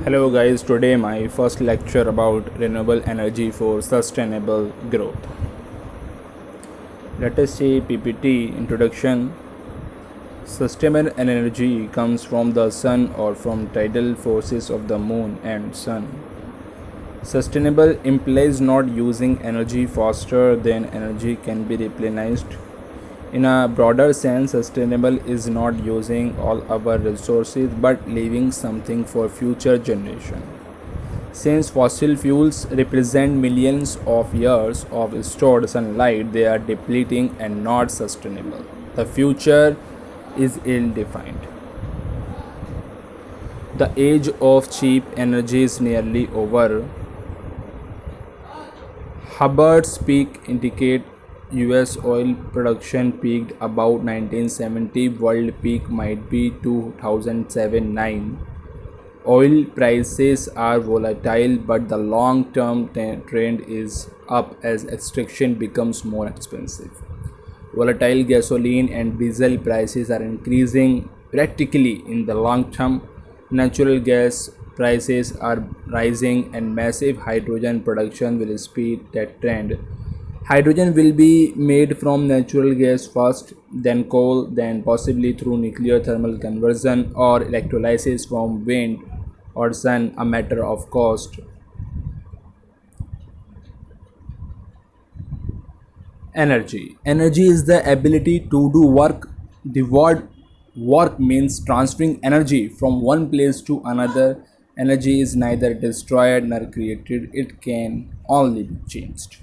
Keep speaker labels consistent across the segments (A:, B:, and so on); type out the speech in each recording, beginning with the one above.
A: Hello guys, today my first lecture about renewable energy for sustainable growth. Let us see PPT introduction. Sustainable energy comes from the sun or from tidal forces of the moon and sun. Sustainable implies not using energy faster than energy can be replenished. In a broader sense, sustainable is not using all our resources but leaving something for future generation. Since fossil fuels represent millions of years of stored sunlight, they are depleting and not sustainable. The future is ill defined. The age of cheap energy is nearly over. Hubbard's peak indicate US oil production peaked about 1970. World peak might be 2007-9. Oil prices are volatile, but the long-term trend is up as extraction becomes more expensive. Volatile gasoline and diesel prices are increasing practically in the long term. Natural gas prices are rising and massive hydrogen production will speed that trend. Hydrogen will be made from natural gas first, then coal, then possibly through nuclear thermal conversion or electrolysis from wind or sun, a matter of cost. Energy is the ability to do work. The word work means transferring energy from one place to another. Energy is neither destroyed nor created, it can only be changed.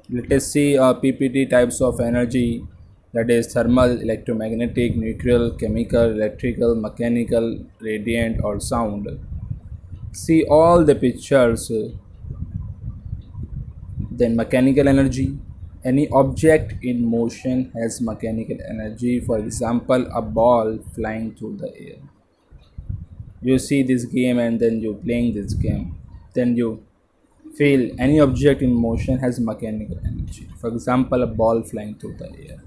A: Let us see PPT types of energy, that is thermal, electromagnetic, nuclear, chemical, electrical, mechanical, radiant or sound. See all the pictures. Then mechanical energy. Any object in motion has mechanical energy. For example, a ball flying through the air. You see this game and then you playing this game. Then you feel any object in motion has mechanical energy. For example, a ball flying through the air.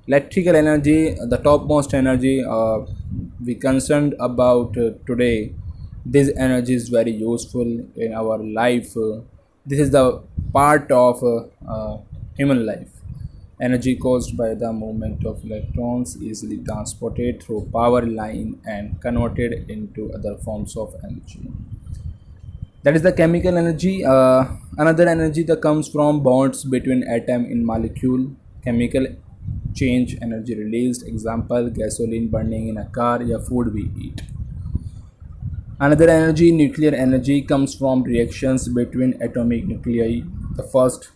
A: Electrical energy, the topmost energy we concerned about today. This energy is very useful in our life. This is the part of human life. Energy caused by the movement of electrons easily transported through power line and converted into other forms of energy. That is the chemical energy. Another energy that comes from bonds between atom in molecule. Chemical change energy released. Example, gasoline burning in a car or food we eat. Another energy, nuclear energy, comes from reactions between atomic nuclei. The first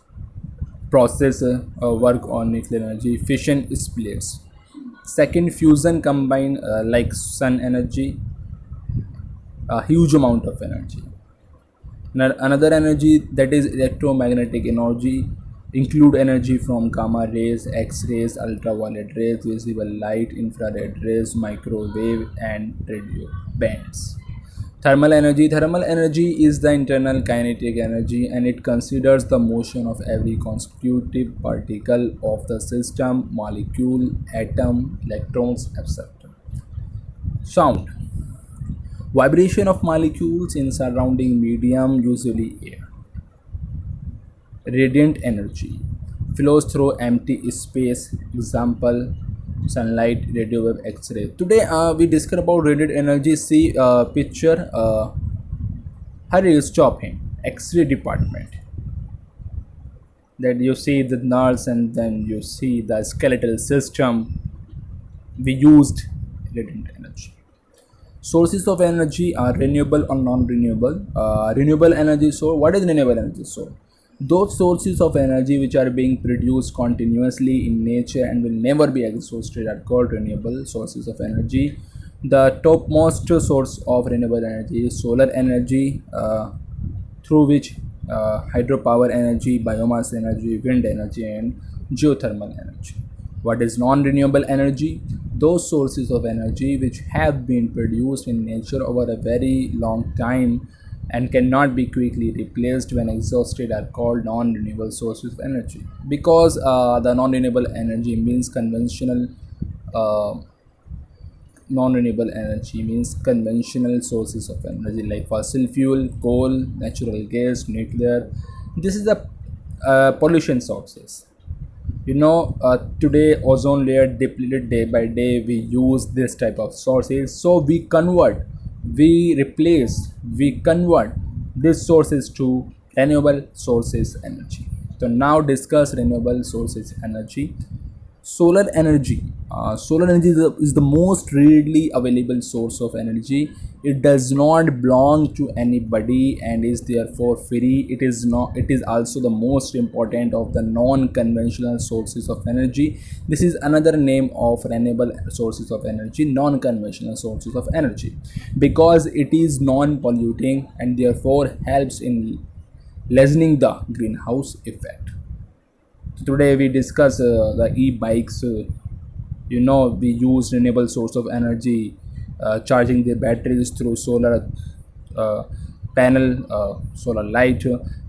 A: process work on nuclear energy, fission splits. Second, fusion combine like sun energy, a huge amount of energy. Another energy, that is electromagnetic energy, include energy from gamma rays, X-rays, ultraviolet rays, visible light, infrared rays, microwave and radio bands. Thermal energy is the internal kinetic energy and it considers the motion of every constitutive particle of the system, molecule, atom, electrons, etc. Sound, vibration of molecules in surrounding medium, usually air. Radiant energy flows through empty space. Example, sunlight, radio wave, X-ray. Today we discuss about radiant energy. See picture. Hurry, stop him. X-ray department. That you see the nerves and then you see the skeletal system. We used radiant energy. Sources of energy are renewable or non-renewable. Renewable energy source. What is renewable energy source? Those sources of energy which are being produced continuously in nature and will never be exhausted are called renewable sources of energy. The topmost source of renewable energy is solar energy, through which hydropower energy, biomass energy, wind energy, and geothermal energy. What is non-renewable energy? Those sources of energy which have been produced in nature over a very long time and cannot be quickly replaced when exhausted are called non-renewable sources of energy. Because the non-renewable energy means uh, non-renewable energy means conventional sources of energy like fossil fuel, coal, natural gas, nuclear. This is the pollution sources. Today ozone layer depleted day by day. We use this type of sources, so we convert these sources to renewable sources energy. So now discuss renewable sources energy. Solar energy is the most readily available source of energy. It does not belong to anybody and is therefore free. It is also the most important of the non-conventional sources of energy. This is another name of renewable sources of energy, non-conventional sources of energy, because it is non-polluting and therefore helps in lessening the greenhouse effect. Today we discuss the e-bikes. We use renewable source of energy, charging the batteries through solar uh, panel, solar light.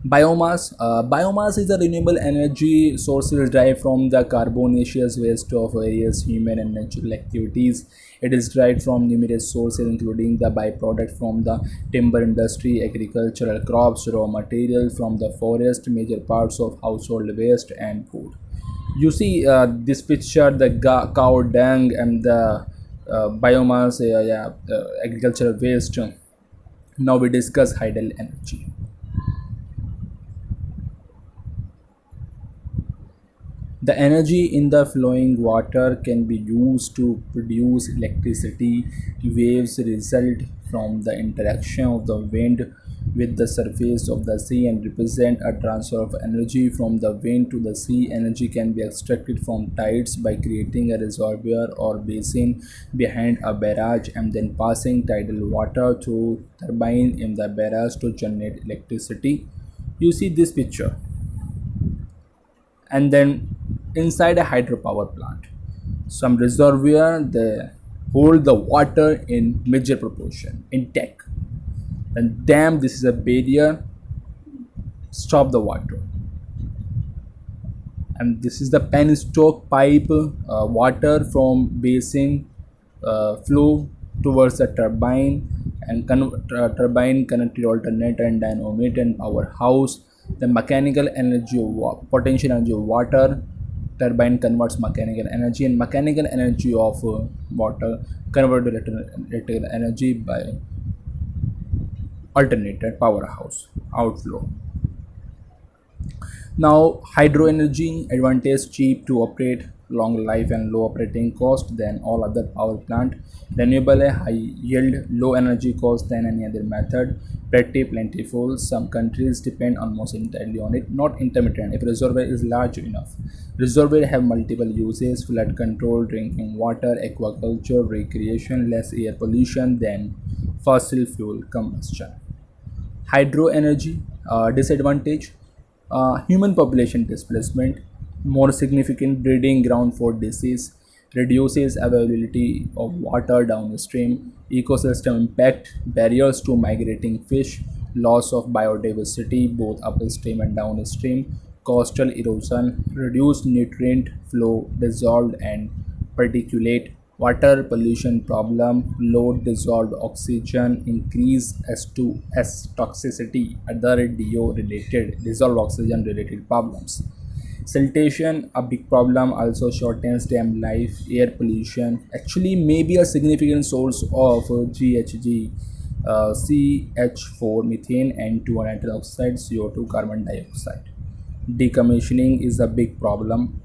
A: Biomass is a renewable energy sources derived from the carbonaceous waste of various human and natural activities. It is derived from numerous sources, including the byproduct from the timber industry, agricultural crops, raw material from the forest, major parts of household waste, and food. You see this picture, the cow dung and the biomass, agricultural waste. Now we discuss hydel energy. The energy in the flowing water can be used to produce electricity. Waves result from the interaction of the wind with the surface of the sea and represent a transfer of energy from the wind to the sea. Energy can be extracted from tides by creating a reservoir or basin behind a barrage and then passing tidal water through turbine in the barrage to generate electricity. You see this picture, and then inside a hydropower plant, some reservoir, they hold the water in major proportion intact, and dam, this is a barrier, stop the water. And this is the penstock pipe. Water from basin flow towards the turbine, and turbine connected alternator and dynamometer and powerhouse. The mechanical energy of potential energy of water, turbine converts mechanical energy, and mechanical energy of water converted to electrical energy by alternator powerhouse outflow. Now, hydro energy advantage, cheap to operate, long life and low operating cost than all other power plant. Renewable, high yield, low energy cost than any other method. Pretty plentiful. Some countries depend almost entirely on it, not intermittent. If reservoir is large enough, reservoir have multiple uses: flood control, drinking water, aquaculture, recreation, less air pollution than fossil fuel combustion. Hydro energy disadvantage, human population displacement, more significant breeding ground for disease, reduces availability of water downstream, ecosystem impact, barriers to migrating fish, loss of biodiversity both upstream and downstream, coastal erosion, reduced nutrient flow, dissolved and particulate, water pollution problem, low dissolved oxygen, increase S2S toxicity, other DO related, dissolved oxygen related problems. Siltation, a big problem, also shortens dam life. Air pollution actually may be a significant source of GHG, CH4, methane, N2, nitrogen oxide, CO2, carbon dioxide. Decommissioning is a big problem.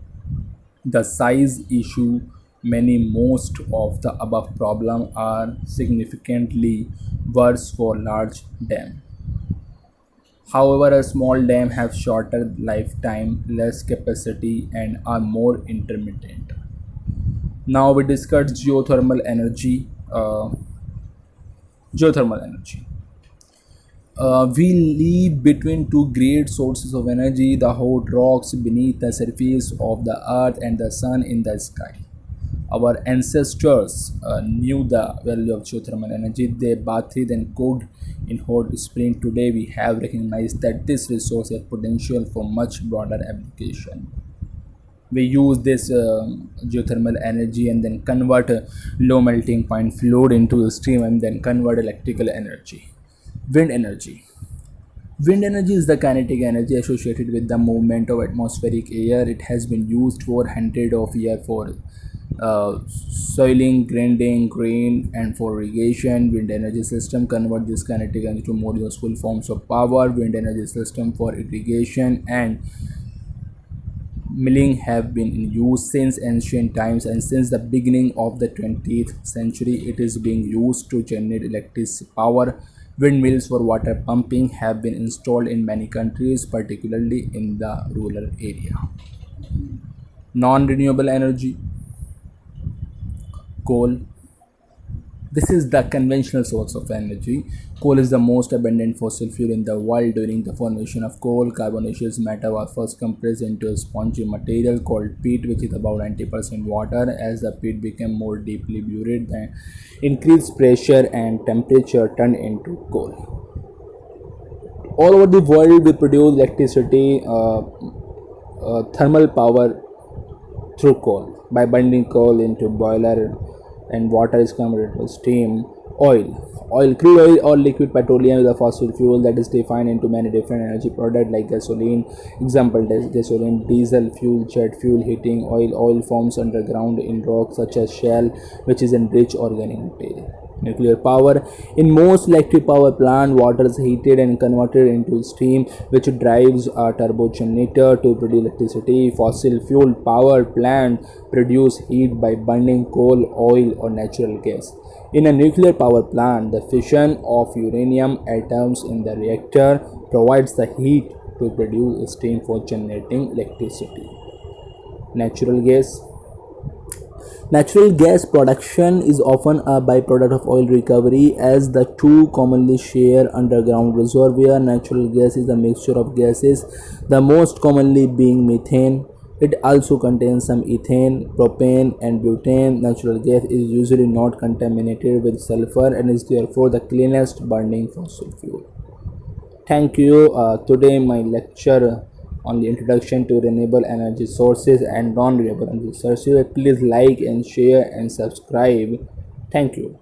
A: The size issue, many most of the above problem are significantly worse for large dam. However, a small dam have shorter lifetime, less capacity, and are more intermittent. Now we discuss geothermal energy. Geothermal energy. We live between two great sources of energy: the hot rocks beneath the surface of the earth and the sun in the sky. Our ancestors knew the value of geothermal energy. They bathed and cooked in hot spring. Today, we have recognized that this resource has potential for much broader application. We use this geothermal energy and then convert low melting point fluid into steam and then convert electrical energy. Wind energy. Wind energy is the kinetic energy associated with the movement of atmospheric air. It has been used for hundreds of years for soiling, grinding, grain, and for irrigation. Wind energy system convert this kinetic energy to more useful forms of power. Wind energy system for irrigation and milling have been in use since ancient times, and since the beginning of the 20th century it is being used to generate electric power. Windmills for water pumping have been installed in many countries, particularly in the rural area. Non-renewable energy. Coal. This is the conventional source of energy. Coal is the most abundant fossil fuel in the world. During the formation of coal, carbonaceous matter was first compressed into a spongy material called peat, which is about 90% water. As the peat became more deeply buried, the increased pressure and temperature turned into coal. All over the world, we produce electricity, thermal power through coal by burning coal into boiler, and water is converted to steam. Oil, crude oil or liquid petroleum is a fossil fuel that is defined into many different energy products like gasoline. Example: gasoline, diesel fuel, jet fuel, heating oil. Oil forms underground in rocks such as shale, which is enriched organic material. Nuclear power. In most electric power plant, water is heated and converted into steam, which drives a turbo generator to produce electricity. Fossil fuel power plant produce heat by burning coal, oil, or natural gas. In a nuclear power plant, the fission of uranium atoms in the reactor provides the heat to produce steam for generating electricity. Natural gas. Natural gas production is often a byproduct of oil recovery, as the two commonly share underground reservoir. Natural gas is a mixture of gases, the most commonly being methane. It also contains some ethane, propane, and butane. Natural gas is usually not contaminated with sulfur and is therefore the cleanest burning fossil fuel. Thank you. Today, my lecture on the introduction to renewable energy sources and non renewable energy sources. Please like and share and subscribe. Thank you.